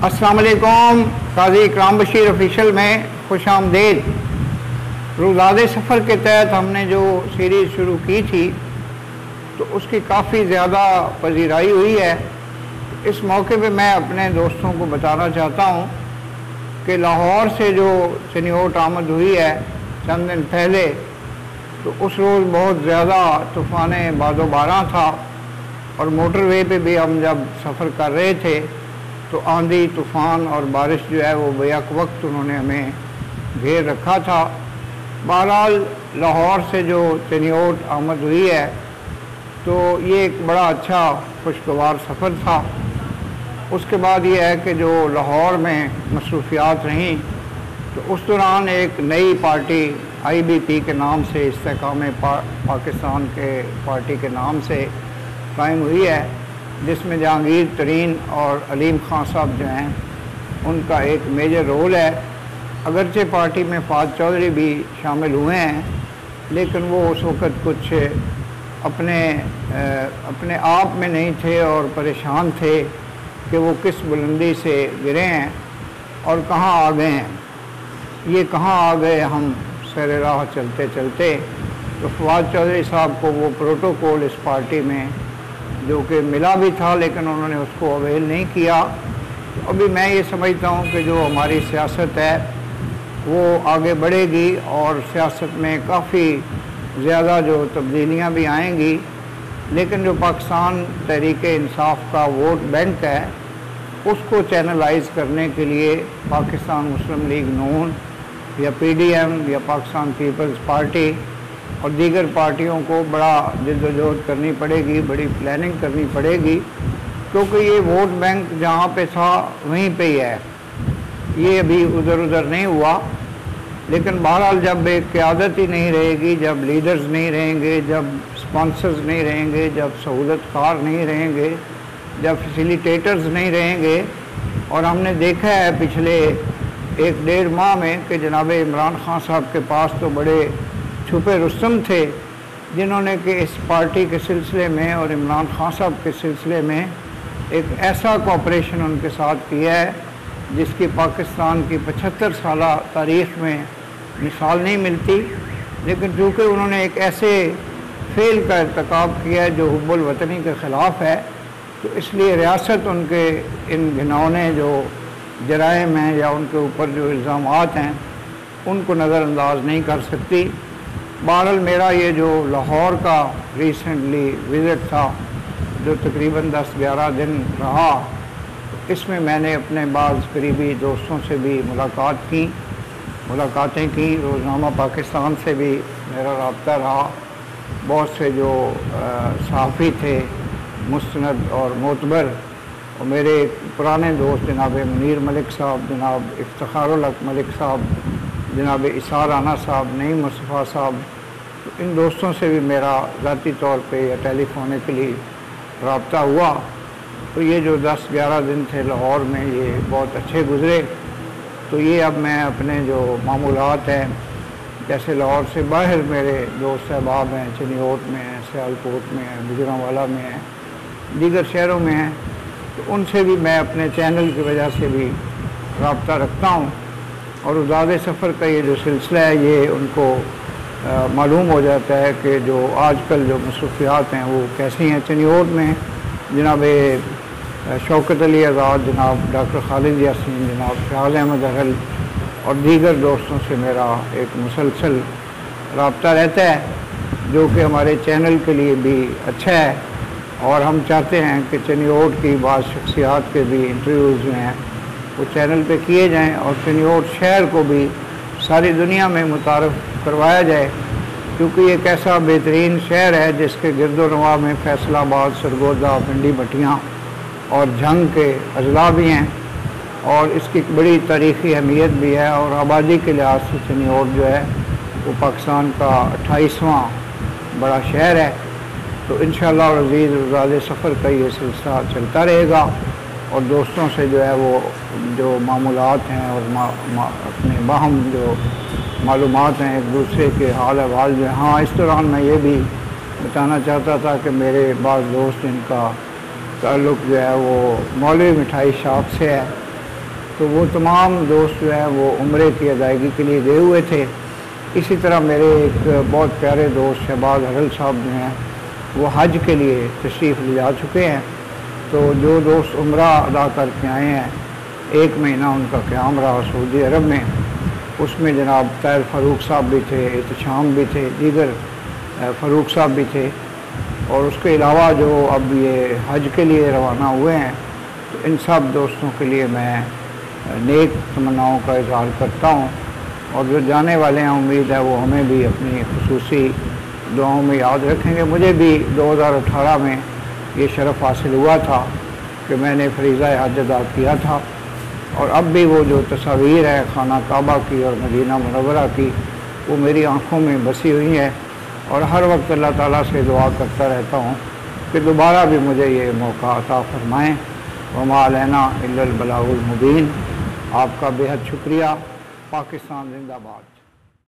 अस्सलाम वालेकुम। काजी इकराम बशीर ऑफिशियल में खुश आमदीद। रुज़ादे सफ़र के तहत हमने जो सीरीज़ शुरू की थी तो उसकी काफ़ी ज़्यादा पजीराई हुई है। इस मौके पे मैं अपने दोस्तों को बताना चाहता हूँ कि लाहौर से जो चनियोट आमद हुई है चंद दिन पहले, तो उस रोज़ बहुत ज़्यादा तूफ़ान बादो बारां था और मोटरवे पे भी हम जब सफ़र कर रहे थे तो आंधी तूफ़ान और बारिश जो है वो बेक वक्त उन्होंने हमें घेर रखा था। बहरहाल लाहौर से जो चनियोट आमद हुई है तो ये एक बड़ा अच्छा खुशगवार सफ़र था। उसके बाद ये है कि जो लाहौर में मसरूफियात रहीं तो उस दौरान एक नई पार्टी IBP के नाम से, इस्तेकाम पाकिस्तान के पार्टी के नाम से कायम हुई है, जिसमें जहांगीर तरीन और अलीम खान साहब जो हैं उनका एक मेजर रोल है। अगरचे पार्टी में फाज चौधरी भी शामिल हुए हैं, लेकिन वो उस वक़्त कुछ अपने आप में नहीं थे और परेशान थे कि वो किस बुलंदी से गिरे हैं और कहाँ आ गए हैं। ये कहाँ आ गए हम सैर राह चलते चलते। तो फवाद चौधरी साहब को वो प्रोटोकॉल इस पार्टी में जो कि मिला भी था, लेकिन उन्होंने उसको अवेल नहीं किया। तो अभी मैं ये समझता हूँ कि जो हमारी सियासत है वो आगे बढ़ेगी और सियासत में काफ़ी ज़्यादा जो तब्दीलियाँ भी आएंगी, लेकिन जो पाकिस्तान तहरीक इंसाफ का वोट बैंक है उसको चैनलाइज करने के लिए पाकिस्तान मुस्लिम लीग नून या PDM या पाकिस्तान पीपल्स पार्टी और दीगर पार्टियों को बड़ा जद्दोजहद करनी पड़ेगी, बड़ी प्लानिंग करनी पड़ेगी, क्योंकि ये वोट बैंक जहाँ पे था वहीं पे ही है, ये अभी उधर उधर नहीं हुआ। लेकिन बहरहाल जब एक क़यादत ही नहीं रहेगी, जब लीडर्स नहीं रहेंगे, जब स्पॉन्सर्स नहीं रहेंगे, जब सहूलतकार नहीं रहेंगे, जब फैसिलिटेटर्स नहीं रहेंगे, और हमने देखा है पिछले 1-1.5 माह में कि जनाब इमरान खान साहब के पास तो बड़े छुपे रुस्तम थे जिन्होंने कि इस पार्टी के सिलसिले में और इमरान खान साहब के सिलसिले में एक ऐसा कोऑपरेशन उनके साथ किया है जिसकी पाकिस्तान की 75 साल तारीख़ में मिसाल नहीं मिलती। लेकिन चूँकि उन्होंने एक ऐसे फेल का इर्तिकाब किया है जो हुब्बुल वतनी के ख़िलाफ़ है, तो इसलिए रियासत उनके इन घिनौने जो जराइम हैं या उनके ऊपर जो इल्ज़ामात हैं उनको नज़रअंदाज नहीं कर सकती। बहरहाल मेरा ये जो लाहौर का रिसेंटली विज़िट था जो तकरीबन 10-11 दिन रहा, इसमें मैंने अपने बाज़ करीबी दोस्तों से भी मुलाकातें की। रोज़नामा पाकिस्तान से भी मेरा रब्ता रहा। बहुत से जो सहाफ़ी थे मुस्तनद और मोतबर, और मेरे पुराने दोस्त जनाब मुनीर मलिक साहब, जनाब इफ्तिखारुल हक मलिक साहब, जनाब इसार राना साहब, नईम मुस्तफ़ा साहब, तो इन दोस्तों से भी मेरा ज़ाती तौर पे या टेलीफोनिकली रब्ता हुआ। तो ये जो 10-11 दिन थे लाहौर में ये बहुत अच्छे गुज़रे। तो ये अब मैं अपने जो मामूलात हैं, जैसे लाहौर से बाहर मेरे दोस्त अहबाब हैं, चनियोट में हैं, सियालकोट में हैं, गुजरांवाला में हैं, दीगर शहरों में हैं, तो उनसे भी मैं अपने चैनल की वजह से भी रब्ता रखता हूँ। और रुज़ादे सफ़र का ये जो सिलसिला है ये उनको मालूम हो जाता है कि जो आजकल जो मसरूफियात हैं वो कैसी हैं। चनियोट में जनाब शौकत अली आज़ाद, जनाब डॉक्टर खालिद यासीन, जनाब फ़याज़ अहमद अहल और दीगर दोस्तों से मेरा एक मुसलसल रब्ता रहता है, जो कि हमारे चैनल के लिए भी अच्छा है। और हम चाहते हैं कि चनियोट की बाज़ शख्सियात के भी इंटरव्यूज़ जो हैं वो चैनल पे किए जाएं और चनियोट शहर को भी सारी दुनिया में मुतारफ़ करवाया जाए, क्योंकि ये एक ऐसा बेहतरीन शहर है जिसके गिरदोनवा में फैसलाबाद, सरगोदा, पिंडी भटियाँ और झंग के अजला भी हैं, और इसकी बड़ी तारीख़ी अहमियत भी है। और आबादी के लिहाज से चनियोट जो है वो पाकिस्तान का 28वां बड़ा शहर है। तो इंशाअल्लाह अज़ीज़ रुज़ादे सफ़र का ये सिलसिला चलता रहेगा और दोस्तों से जो है वो जो मामूलात हैं और अपने बाहम जो मालूमात हैं एक दूसरे के हाल अहवाल जो है। हाँ, इस दौरान मैं ये भी बताना चाहता था कि मेरे बाज़ दोस्त इनका ताल्लुक़ जो है वो मौलवी मिठाई शॉप से है, तो वो तमाम दोस्त जो हैं वो उम्रे की अदायगी के लिए गए हुए थे। इसी तरह मेरे एक बहुत प्यारे दोस्त शहबाज हरल साहब जो हैं वो हज के लिए तशरीफ़ ले जा चुके हैं। तो जो दोस्त उम्रा अदा करके आए हैं, 1 महीना उनका क़याम रहा सऊदी अरब में, उसमें जनाब तैर फ़ारूक साहब भी थे, एहतशाम भी थे, दीगर फ़ारूक साहब भी थे, और उसके अलावा जो अब ये हज के लिए रवाना हुए हैं, तो इन सब दोस्तों के लिए मैं नेक तमन्नाओं का इज़हार करता हूँ। और जो जाने वाले हैं, उम्मीद है वो हमें भी अपनी खुसूसी दुआओं में याद रखेंगे। मुझे भी 2018 में ये शरफ़ हासिल हुआ था कि मैंने फ़रीज़ा हज अदा किया था, और अब भी वो जो तस्वीर है खाना काबा की और मदीना मुनव्वरा की, वो मेरी आँखों में बसी हुई है, और हर वक्त अल्लाह ताला से दुआ करता रहता हूँ कि दोबारा भी मुझे ये मौका अता फ़रमाएँ। वमा अलैना इल्लल बलागुल मुबीन। आपका बेहद शुक्रिया। पाकिस्तान जिंदाबाद।